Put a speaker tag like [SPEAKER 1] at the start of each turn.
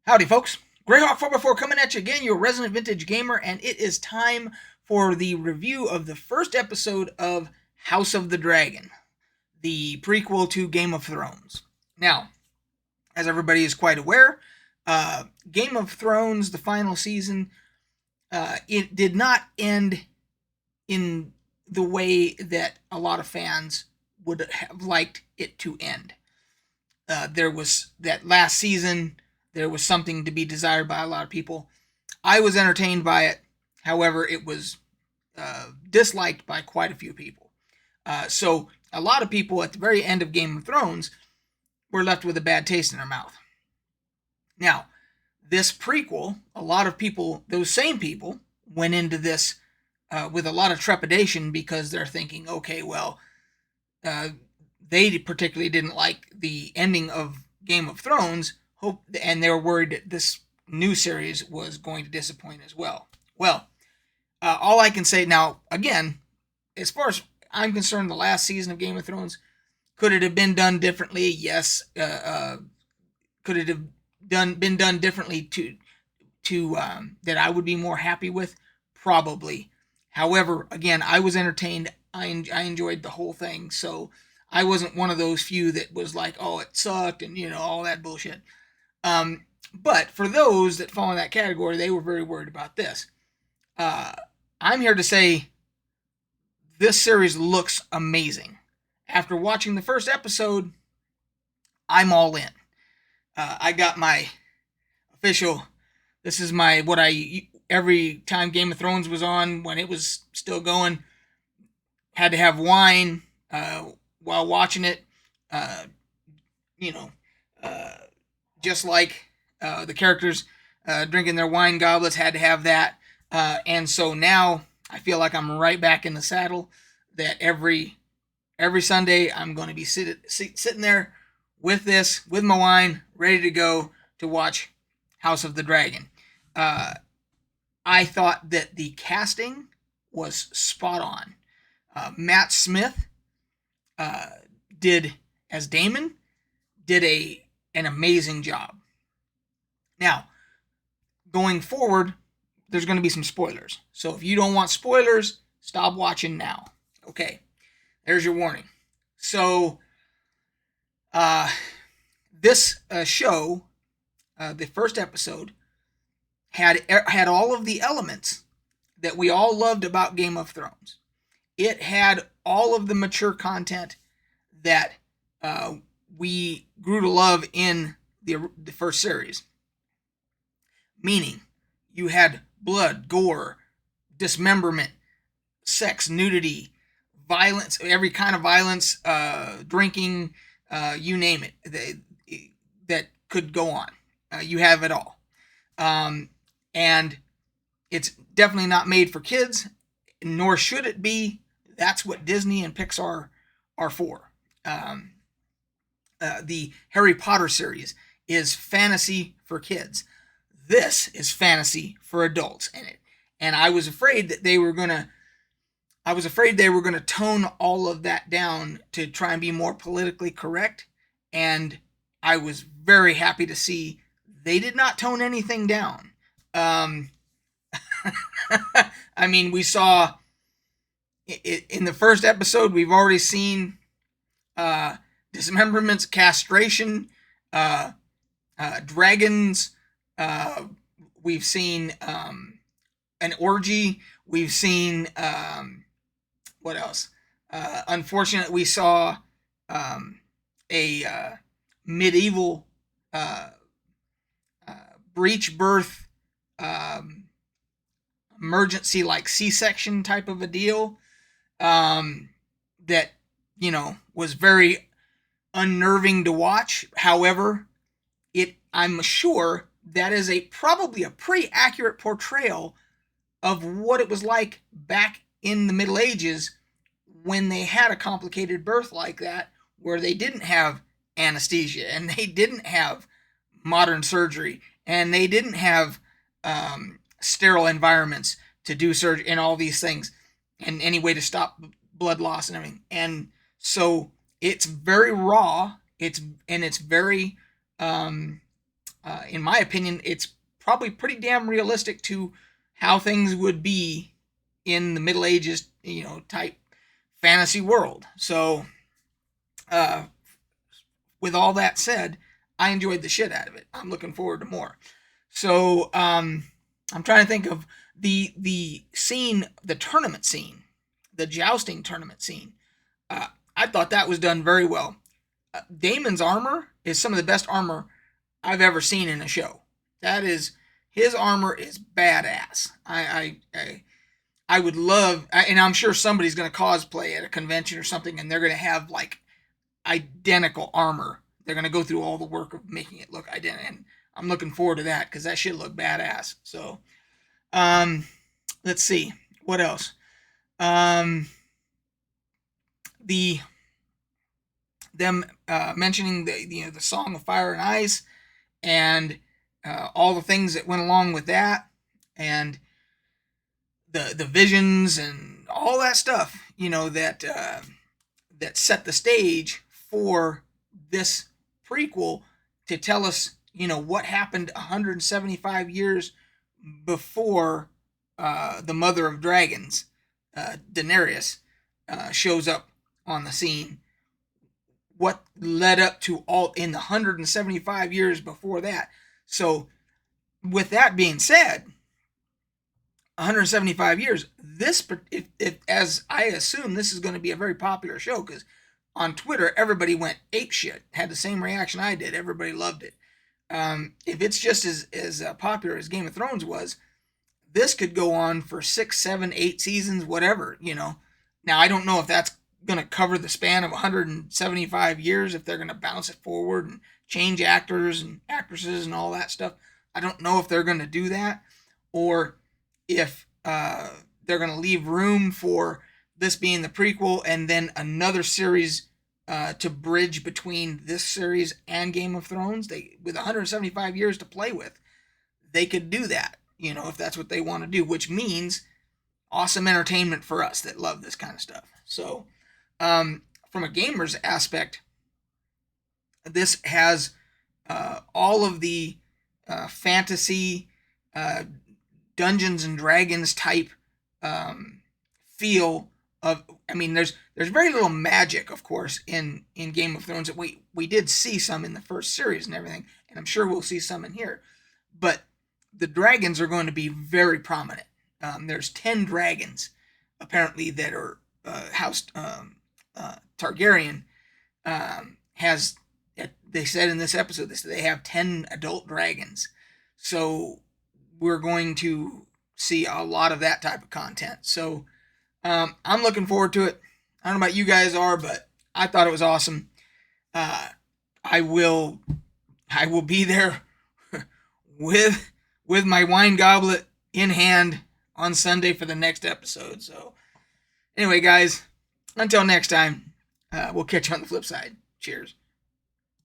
[SPEAKER 1] Howdy, folks. Greyhawk 4x4 coming at you again, your resident vintage gamer, and it is time for the review of the first episode of House of the Dragon, the prequel to Game of Thrones. Now, as everybody is quite aware, Game of Thrones, the final season, it did not end in the way that a lot of fans would have liked it to end. There was that last season. There was something to be desired by a lot of people. I was entertained by it. However, it was disliked by quite a few people. So a lot of people at the very end of Game of Thrones were left with a bad taste in their mouth. Now, this prequel, a lot of people, those same people, went into this with a lot of trepidation because they're thinking, okay, well, they particularly didn't like the ending of Game of Thrones, and they were worried that this new series was going to disappoint as well. Well, all I can say now, again, as far as I'm concerned, the last season of Game of Thrones, could it have been done differently? Yes. Could it have been done differently to that I would be more happy with? Probably. However, again, I was entertained. I enjoyed the whole thing, so I wasn't one of those few that was like, oh, it sucked, and all that bullshit. But for those that fall in that category, they were very worried about this. I'm here to say this series looks amazing. After watching the first episode, I'm all in. I got my official, this is my, every time Game of Thrones was on, when it was still going, had to have wine while watching it. Just like the characters drinking their wine goblets, had to have that. And so now I feel like I'm right back in the saddle, that every Sunday I'm going to be sitting there with my wine, ready to go to watch House of the Dragon. I thought that the casting was spot on. Matt Smith did, as Daemon, did an amazing job. Now, going forward, there's going to be some spoilers. So if you don't want spoilers, stop watching now. Okay, there's your warning. So, this show, the first episode, had all of the elements that we all loved about Game of Thrones. It had all of the mature content that we grew to love in the first series. Meaning, you had blood, gore, dismemberment, sex, nudity, violence, every kind of violence, drinking, you name it, that could go on. You have it all. And it's definitely not made for kids, nor should it be. That's what Disney and Pixar are for. The Harry Potter series is fantasy for kids. This is fantasy for adults in it. And I was afraid that they were going to tone all of that down to try and be more politically correct. And I was very happy to see they did not tone anything down. I mean, we saw in the first episode, we've already seen dismemberments, castration, dragons. We've seen an orgy. We've seen what else? Unfortunately, we saw a medieval breech birth, emergency, like C-section type of a deal, that was very unnerving to watch. However, I'm sure that is probably a pretty accurate portrayal of what it was like back in the Middle Ages when they had a complicated birth like that, where they didn't have anesthesia and they didn't have modern surgery and they didn't have sterile environments to do surgery and all these things, and any way to stop blood loss and everything. And so it's very raw. It's very in my opinion, it's probably pretty damn realistic to how things would be in the Middle Ages, type fantasy world. So, with all that said, I enjoyed the shit out of it. I'm looking forward to more. So, I'm trying to think of the scene, the tournament scene, the jousting tournament scene. I thought that was done very well. Daemon's armor is some of the best armor I've ever seen in a show. That is, his armor is badass. I would love, and I'm sure somebody's going to cosplay at a convention or something, and they're going to have like identical armor. They're going to go through all the work of making it look identical, and I'm looking forward to that because that shit looked badass. So, let's see what else. Them mentioning the Song of Fire and Ice, and all the things that went along with that, and the visions and all that stuff, that set the stage for this prequel to tell us, what happened 175 years before the Mother of Dragons, Daenerys, shows up on the scene. What led up to all in the 175 years before that. So, with that being said, 175 years, if as I assume this is going to be a very popular show, because on Twitter everybody went apeshit, had the same reaction I did. Everybody loved it. If it's just as popular as Game of Thrones was, this could go on for 6, 7, 8 seasons, whatever. Now I don't know if that's going to cover the span of 175 years, if they're going to bounce it forward and change actors and actresses and all that stuff. I don't know if they're going to do that, or if they're going to leave room for this being the prequel and then another series to bridge between this series and Game of Thrones. With 175 years to play with, they could do that, if that's what they want to do, which means awesome entertainment for us that love this kind of stuff. So, from a gamer's aspect, this has all of the fantasy, Dungeons and Dragons type feel of. I mean, there's very little magic, of course, in Game of Thrones. We did see some in the first series and everything, and I'm sure we'll see some in here. But the dragons are going to be very prominent. There's 10 dragons apparently that are House Targaryen has. They said in this episode they have 10 adult dragons. So we're going to see a lot of that type of content. So I'm looking forward to it. I don't know about you guys are, but I thought it was awesome. I will be there with my wine goblet in hand on Sunday for the next episode. So anyway, guys, until next time, we'll catch you on the flip side. Cheers.